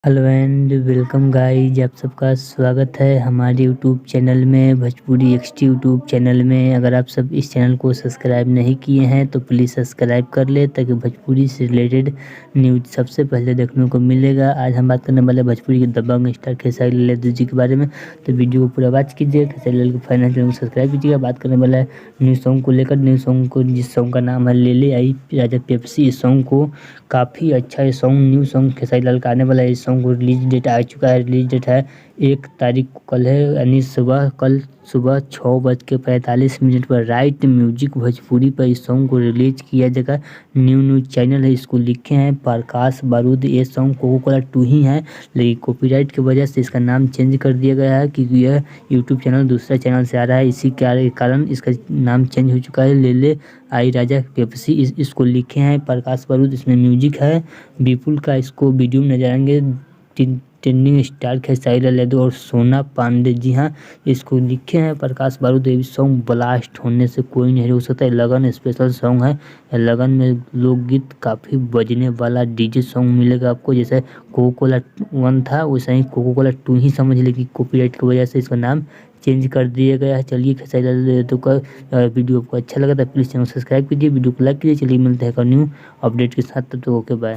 Hello and welcome guys, आप सबका स्वागत है हमारे यूट्यूब चैनल में, भोजपुरी एक्सटी यूट्यूब चैनल में। अगर आप सब इस चैनल को सब्सक्राइब नहीं किए हैं तो प्लीज़ सब्सक्राइब कर ले ताकि भोजपुरी से रिलेटेड न्यूज सबसे पहले देखने को मिलेगा। आज हम बात करने वाले भोजपुरी के दबंग स्टार खेसारी लाल यादव जी के बारे में, तो वीडियो को पूरा वॉच कीजिए। खेसारी लाल के फाइनल चैनल को सब्सक्राइब कीजिएगा। बात करने वाला है न्यू सॉन्ग को लेकर। न्यू सॉन्ग को, जिस सॉन्ग का नाम है ले ले आई राजा पेप्सी, इस सॉन्ग को काफ़ी अच्छा ये song, new song Khesari Lal का आने वाला है। इस सॉन्ग को रिलीज डेट आ चुका है। रिलीज डेट है 1 तारीख को, कल है, यानी कल सुबह 6:45 पर राइट म्यूजिक भोजपुरी पर इस सॉन्ग को रिलीज किया जाएगा। न्यूज़ चैनल है, इसको लिखे हैं प्रकाश बारूद। ये सॉन्ग कोको कोला 2 ही है, लेकिन कॉपीराइट की वजह से इसका नाम चेंज कर दिया गया है क्योंकि यह यूट्यूब चैनल दूसरा चैनल से आ रहा है। इसी के कारण इसका नाम चेंज हो चुका है। ले ले आई राजा पेप्सी, इसको लिखे हैं प्रकाश बारूद। इसमें म्यूजिक है विपुल का। इसको वीडियो में नजर आएंगे ट्रेंडिंग स्टार खेसारी लाल यादव और सोना पांडे। जी हाँ, इसको लिखे हैं प्रकाश बारूद। ये सॉन्ग ब्लास्ट होने से कोई नहीं रोक सकता है। लगन स्पेशल सॉन्ग है। लगन में लोकगीत काफ़ी बजने वाला डीजे सॉन्ग मिलेगा आपको। जैसे कोको कोला 1 था वैसे ही कोको कोला 2 ही समझ लेगी। कॉपीराइट की वजह से इसका नाम चेंज कर दिया गया है। चलिए, खेसारी लाल यादव का वीडियो आपको अच्छा लगा था प्लीज़ चैनल सब्सक्राइब कीजिए, वीडियो को लाइक कीजिए। चलिए मिलते हैं न्यू अपडेट के साथ, तब तक ओके बाय।